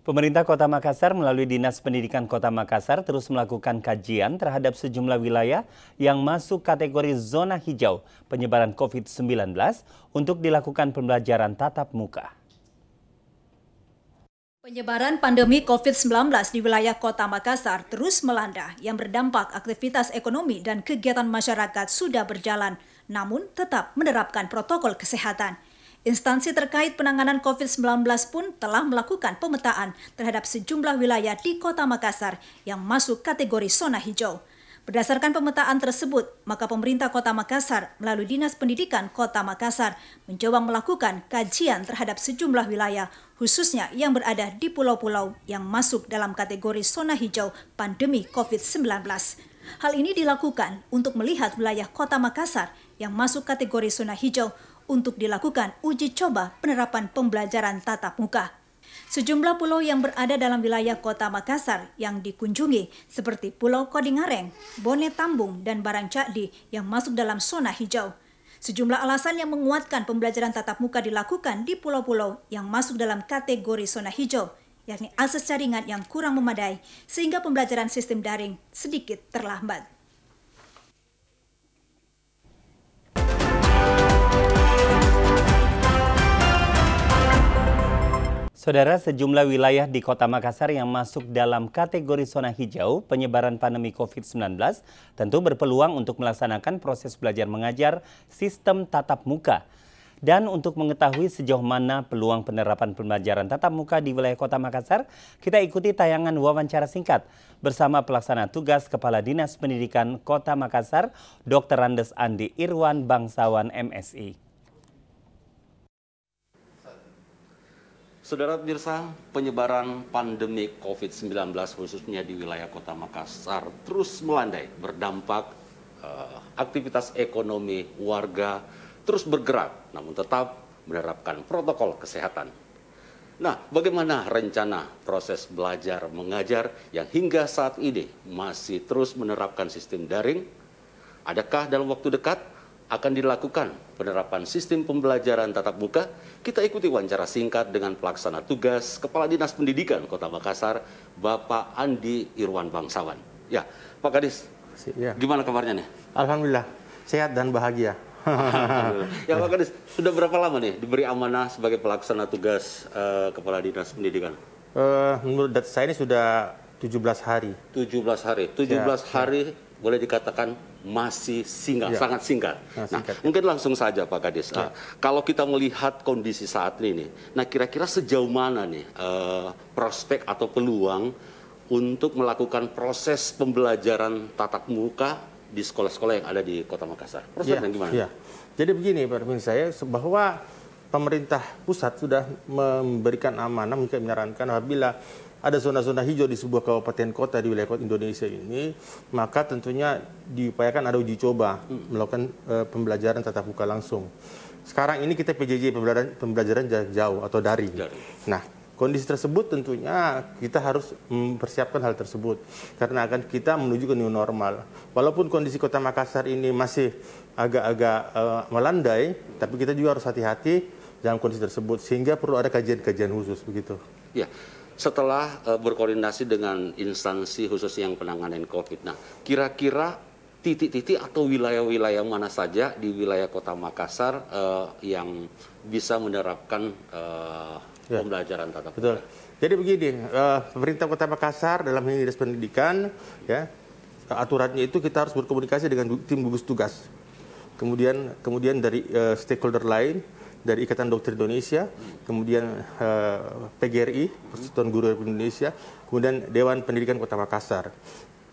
Pemerintah Kota Makassar melalui Dinas Pendidikan Kota Makassar terus melakukan kajian terhadap sejumlah wilayah yang masuk kategori zona hijau penyebaran COVID-19 untuk dilakukan pembelajaran tatap muka. Penyebaran pandemi COVID-19 di wilayah Kota Makassar terus melanda yang berdampak aktivitas ekonomi dan kegiatan masyarakat sudah berjalan, namun tetap menerapkan protokol kesehatan. Instansi terkait penanganan COVID-19 pun telah melakukan pemetaan terhadap sejumlah wilayah di Kota Makassar yang masuk kategori zona hijau. Berdasarkan pemetaan tersebut, maka pemerintah Kota Makassar melalui Dinas Pendidikan Kota Makassar mencoba melakukan kajian terhadap sejumlah wilayah, khususnya yang berada di pulau-pulau yang masuk dalam kategori zona hijau pandemi COVID-19. Hal ini dilakukan untuk melihat wilayah Kota Makassar yang masuk kategori zona hijau untuk dilakukan uji coba penerapan pembelajaran tatap muka. Sejumlah pulau yang berada dalam wilayah Kota Makassar yang dikunjungi seperti Pulau Kodingareng, Bone Tambung, dan Barangcakdi yang masuk dalam zona hijau. Sejumlah alasan yang menguatkan pembelajaran tatap muka dilakukan di pulau-pulau yang masuk dalam kategori zona hijau, yakni akses jaringan yang kurang memadai sehingga pembelajaran sistem daring sedikit terlambat. Saudara, sejumlah wilayah di Kota Makassar yang masuk dalam kategori zona hijau penyebaran pandemi COVID-19 tentu berpeluang untuk melaksanakan proses belajar mengajar sistem tatap muka. Dan untuk mengetahui sejauh mana peluang penerapan pembelajaran tatap muka di wilayah Kota Makassar, kita ikuti tayangan wawancara singkat bersama pelaksana tugas Kepala Dinas Pendidikan Kota Makassar, Dr. Andes Andi Irwan Bangsawan MSI. Saudara pemirsa, penyebaran pandemi COVID-19 khususnya di wilayah Kota Makassar terus melandai, berdampak aktivitas ekonomi warga terus bergerak, namun tetap menerapkan protokol kesehatan. Nah, bagaimana rencana proses belajar mengajar yang hingga saat ini masih terus menerapkan sistem daring? Adakah dalam waktu dekat akan dilakukan penerapan sistem pembelajaran tatap muka? Kita ikuti wawancara singkat dengan pelaksana tugas Kepala Dinas Pendidikan Kota Makassar, Bapak Andi Irwan Bangsawan. Ya, Pak Kadis, ya. Gimana kabarnya nih? Alhamdulillah, sehat dan bahagia. Ya Pak Kadis, sudah berapa lama nih diberi amanah sebagai pelaksana tugas Kepala Dinas Pendidikan? Menurut data saya ini sudah 17 hari. 17 hari, 17 hari. Boleh dikatakan masih singkat, sangat singkat. Nah, mungkin langsung saja Pak Kadis, kalau kita melihat kondisi saat ini, nah kira-kira sejauh mana nih prospek atau peluang untuk melakukan proses pembelajaran tatap muka di sekolah-sekolah yang ada di Kota Makassar? Prospeknya gimana? Ya. Jadi begini Pak Arvin, saya bahwa pemerintah pusat sudah memberikan amanah, menyarankan apabila ada zona-zona hijau di sebuah kabupaten kota di wilayah kota Indonesia ini, maka tentunya diupayakan ada uji coba melakukan pembelajaran tatap muka langsung. Sekarang ini kita PJJ, pembelajaran jarak jauh atau daring. Nah, kondisi tersebut tentunya kita harus mempersiapkan hal tersebut karena akan kita menuju ke new normal. Walaupun kondisi Kota Makassar ini masih agak-agak melandai, tapi kita juga harus hati-hati dalam kondisi tersebut sehingga perlu ada kajian-kajian khusus begitu. Ya. Setelah berkoordinasi dengan instansi khusus yang penanganan COVID, nah kira-kira titik-titik atau wilayah-wilayah mana saja di wilayah Kota Makassar yang bisa menerapkan pembelajaran tatap muka? Betul. Jadi begini, pemerintah Kota Makassar dalam ini Dinas Pendidikan, ya aturannya itu kita harus berkomunikasi dengan tim gugus tugas, kemudian dari stakeholder lain, dari Ikatan Dokter Indonesia, kemudian PGRI, Persatuan Guru Republik Indonesia, kemudian Dewan Pendidikan Kota Makassar.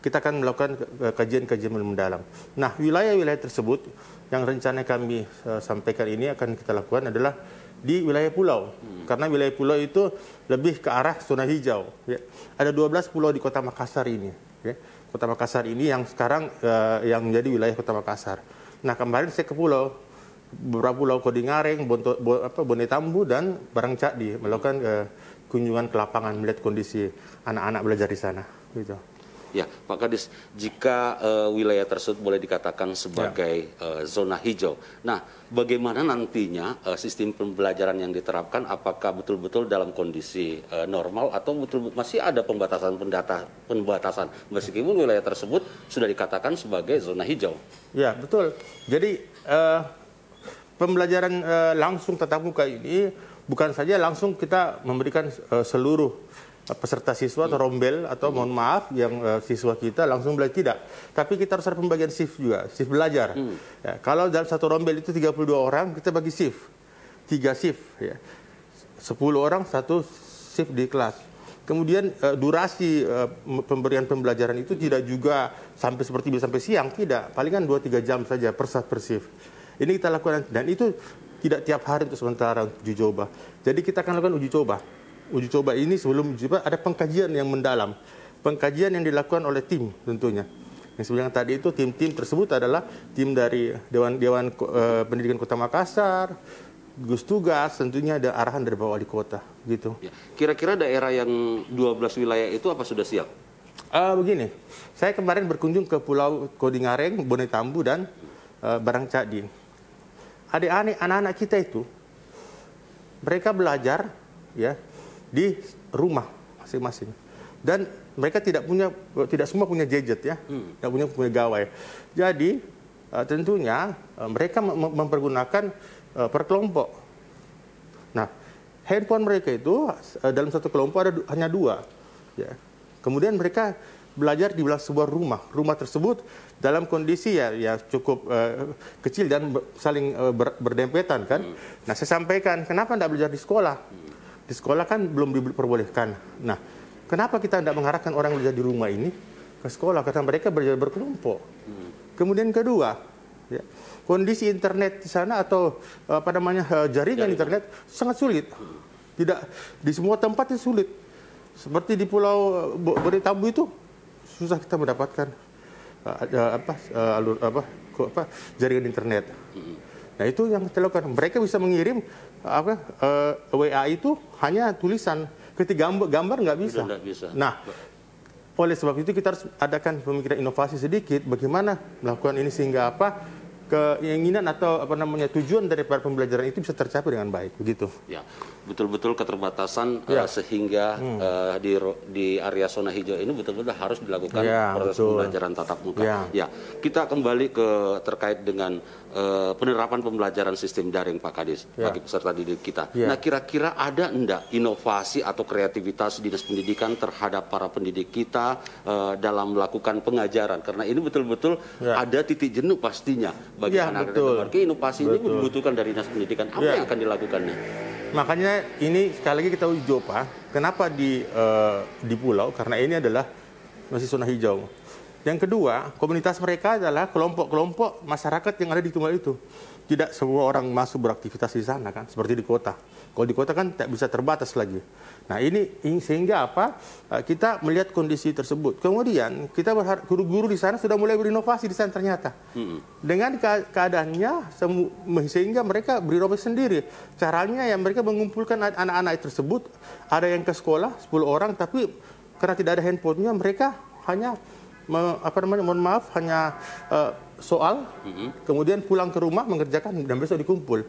Kita akan melakukan kajian-kajian mendalam. Nah, wilayah-wilayah tersebut yang rencana kami sampaikan ini akan kita lakukan adalah di wilayah pulau. Karena wilayah pulau itu lebih ke arah zona hijau. Ya. Ada 12 pulau di Kota Makassar ini. Ya. Kota Makassar ini yang sekarang yang menjadi wilayah Kota Makassar. Nah, kemarin saya ke beberapa pulau Kodingareng, Bone Tambu, dan Barangcakdi melakukan kunjungan ke lapangan melihat kondisi anak-anak belajar di sana. Gitu. Ya, Pak Kadis, jika wilayah tersebut boleh dikatakan sebagai zona hijau, nah bagaimana nantinya sistem pembelajaran yang diterapkan? Apakah betul-betul dalam kondisi normal atau betul masih ada pembatasan meskipun wilayah tersebut sudah dikatakan sebagai zona hijau? Ya, betul. Jadi pembelajaran langsung tatap muka ini bukan saja langsung kita memberikan seluruh peserta siswa atau rombel atau mohon maaf yang siswa kita langsung belajar, tidak. Tapi kita harus ada pembagian shift juga, shift belajar. Ya, kalau dalam satu rombel itu 32 orang, kita bagi shift. 3 shift. Ya. 10 orang, 1 shift di kelas. Kemudian durasi pemberian pembelajaran itu tidak juga sampai seperti biasa sampai siang, tidak. Palingan 2-3 jam saja per shift. Ini kita lakukan, dan itu tidak tiap hari untuk sementara uji coba. Jadi kita akan lakukan uji coba. Uji coba ini sebelum uji coba ada pengkajian yang mendalam. Pengkajian yang dilakukan oleh tim tentunya. Yang sebenarnya tadi itu tim-tim tersebut adalah tim dari Dewan Pendidikan Kota Makassar, gugus tugas, tentunya ada arahan dari Pak Wali Kota gitu. Ya. Kira-kira daerah yang 12 wilayah itu apa sudah siap? Begini, saya kemarin berkunjung ke Pulau Kodingareng, Bonetambu dan Barangcadi. Anak-anak kita itu mereka belajar ya di rumah masing-masing, dan mereka tidak semua punya gadget ya, tidak punya gawai. Jadi tentunya mereka mempergunakan per kelompok. Nah, handphone mereka itu dalam satu kelompok hanya 2. Ya. Kemudian mereka belajar di sebuah rumah tersebut dalam kondisi ya cukup kecil dan saling berdempetan kan. Nah, saya sampaikan kenapa tidak belajar di sekolah. Di sekolah kan belum diperbolehkan. Nah, kenapa kita tidak mengarahkan orang belajar di rumah ini ke sekolah? Kata mereka belajar berkelompok. Kemudian kedua, ya, kondisi internet di sana atau jaringan internet sangat sulit. Tidak di semua tempat itu sulit. Seperti di Pulau Bonetambu itu susah kita mendapatkan jaringan internet. Nah, itu yang kita lakukan. Mereka bisa mengirim WA itu hanya tulisan, ketika gambar nggak bisa. Nah, oleh sebab itu kita harus adakan pemikiran inovasi sedikit, bagaimana melakukan ini sehingga keinginan atau tujuan daripada pembelajaran itu bisa tercapai dengan baik, begitu. Ya, betul-betul keterbatasan sehingga di area zona hijau ini betul-betul harus dilakukan proses pembelajaran tatap muka. Ya, kita kembali terkait dengan penerapan pembelajaran sistem daring, Pak Kadis, bagi peserta didik kita. Nah, kira-kira ada enggak inovasi atau kreativitas Dinas Pendidikan terhadap para pendidik kita dalam melakukan pengajaran? Karena ini betul-betul ada titik jenuh pastinya bagi anak-anak. Inovasi ini dibutuhkan dari Dinas Pendidikan. Apa yang akan dilakukannya? Makanya ini sekali lagi kita uji coba. Kenapa di pulau? Karena ini adalah masih zona hijau. Yang kedua, komunitas mereka adalah kelompok-kelompok masyarakat yang ada di tunggal itu. Tidak semua orang masuk beraktivitas di sana kan, seperti di kota. Kalau di kota kan tidak bisa terbatas lagi. Nah, ini sehingga kita melihat kondisi tersebut. Kemudian kita berharap guru-guru di sana sudah mulai berinovasi di sana ternyata. Dengan keadaannya sehingga mereka berinovasi sendiri. Caranya ya mereka mengumpulkan anak-anak tersebut, ada yang ke sekolah 10 orang, tapi karena tidak ada handphonenya mereka hanya hanya soal, kemudian pulang ke rumah mengerjakan dan besok dikumpul.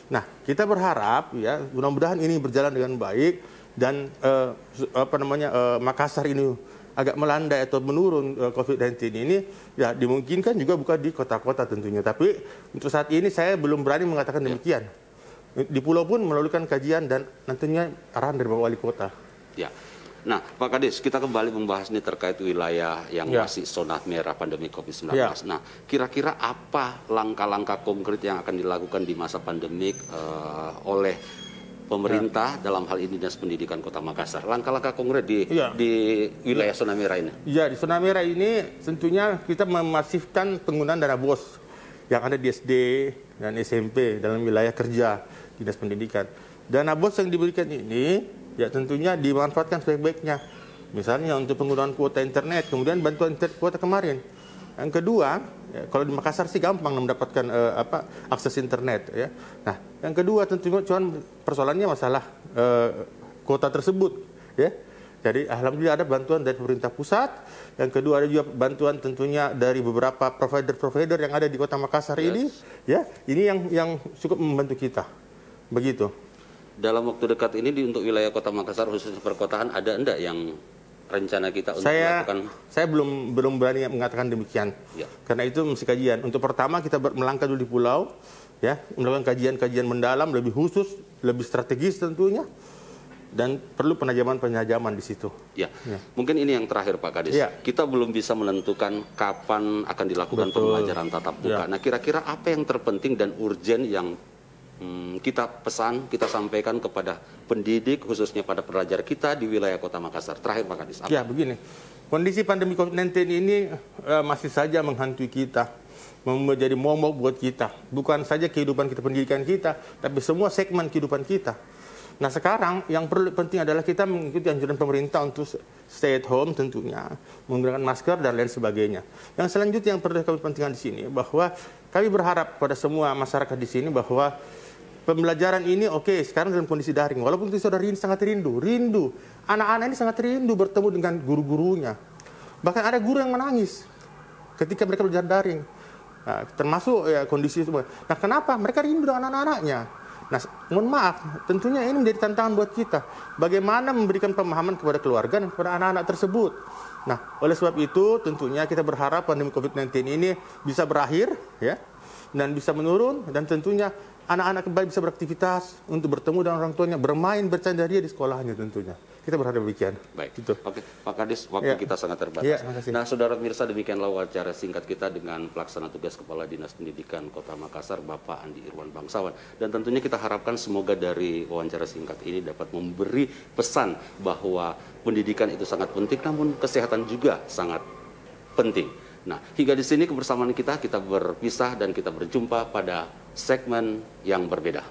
Nah, kita berharap ya mudah-mudahan ini berjalan dengan baik dan Makassar ini agak melandai atau menurun COVID-19 ini ya dimungkinkan juga bukan di kota-kota tentunya. Tapi untuk saat ini saya belum berani mengatakan demikian. Di pulau pun melakukan kajian dan nantinya arahan dari Bapak Wali Kota. Ya. Nah, Pak Kadis, kita kembali membahas ini terkait wilayah yang masih zona merah pandemi COVID-19. Nah, kira-kira apa langkah-langkah konkret yang akan dilakukan di masa pandemik oleh pemerintah dalam hal ini Dinas Pendidikan Kota Makassar? Langkah-langkah konkret di wilayah zona merah ini? Ya, di zona merah ini tentunya kita memasifkan penggunaan dana BOS yang ada di SD dan SMP dalam wilayah kerja Dinas Pendidikan. Dana BOS yang diberikan ini ya tentunya dimanfaatkan sebaik-baiknya. Misalnya untuk penggunaan kuota internet, kemudian bantuan kuota kemarin. Yang kedua, ya, kalau di Makassar sih gampang mendapatkan akses internet. Ya. Nah, yang kedua tentunya cuma persoalannya masalah kuota tersebut. Ya. Jadi alhamdulillah ada bantuan dari pemerintah pusat. Yang kedua ada juga bantuan tentunya dari beberapa provider-provider yang ada di Kota Makassar ini. Ya, ini yang cukup membantu kita. Begitu. Dalam waktu dekat ini untuk wilayah Kota Makassar khususnya perkotaan ada enggak yang rencana kita untuk melakukan? Saya belum berani mengatakan demikian. Ya. Karena itu mesti kajian. Untuk pertama kita melangkah dulu di pulau, ya, melakukan kajian-kajian mendalam lebih khusus, lebih strategis tentunya. Dan perlu penajaman di situ. Ya. Mungkin ini yang terakhir Pak Kadis. Ya. Kita belum bisa menentukan kapan akan dilakukan pembelajaran tatap muka. Nah, kira-kira apa yang terpenting dan urgen yang kita pesan, kita sampaikan kepada pendidik, khususnya pada pelajar kita di wilayah Kota Makassar. Terakhir Pak Kadis. Ya, begini. Kondisi pandemi COVID-19 ini masih saja menghantui kita, menjadi momok buat kita. Bukan saja kehidupan kita, pendidikan kita, tapi semua segmen kehidupan kita. Nah sekarang yang penting adalah kita mengikuti anjuran pemerintah untuk stay at home tentunya, menggunakan masker dan lain sebagainya. Yang selanjutnya yang perlu kami pentingkan di sini bahwa kami berharap pada semua masyarakat di sini bahwa pembelajaran ini sekarang dalam kondisi daring. Walaupun itu sudah sangat rindu. Anak-anak ini sangat rindu bertemu dengan guru-gurunya. Bahkan ada guru yang menangis ketika mereka belajar daring. Nah, termasuk kondisi semua. Nah kenapa? Mereka rindu dengan anak-anaknya. Nah, mohon maaf, tentunya ini menjadi tantangan buat kita. Bagaimana memberikan pemahaman kepada keluarga dan kepada anak-anak tersebut. Nah, oleh sebab itu tentunya kita berharap pandemi COVID-19 ini bisa berakhir, ya, dan bisa menurun, dan tentunya anak-anak kembali bisa beraktivitas untuk bertemu dengan orang tuanya, bermain, bercandaria di sekolahnya tentunya. Kita berharap demikian. Baik. Gitu. Oke, Pak Kadis, waktu kita sangat terbatas. Ya, nah, saudara pemirsa, demikianlah wawancara singkat kita dengan Pelaksana Tugas Kepala Dinas Pendidikan Kota Makassar, Bapak Andi Irwan Bangsawan. Dan tentunya kita harapkan semoga dari wawancara singkat ini dapat memberi pesan bahwa pendidikan itu sangat penting, namun kesehatan juga sangat penting. Nah, hingga di sini kebersamaan kita berpisah dan kita berjumpa pada segmen yang berbeda.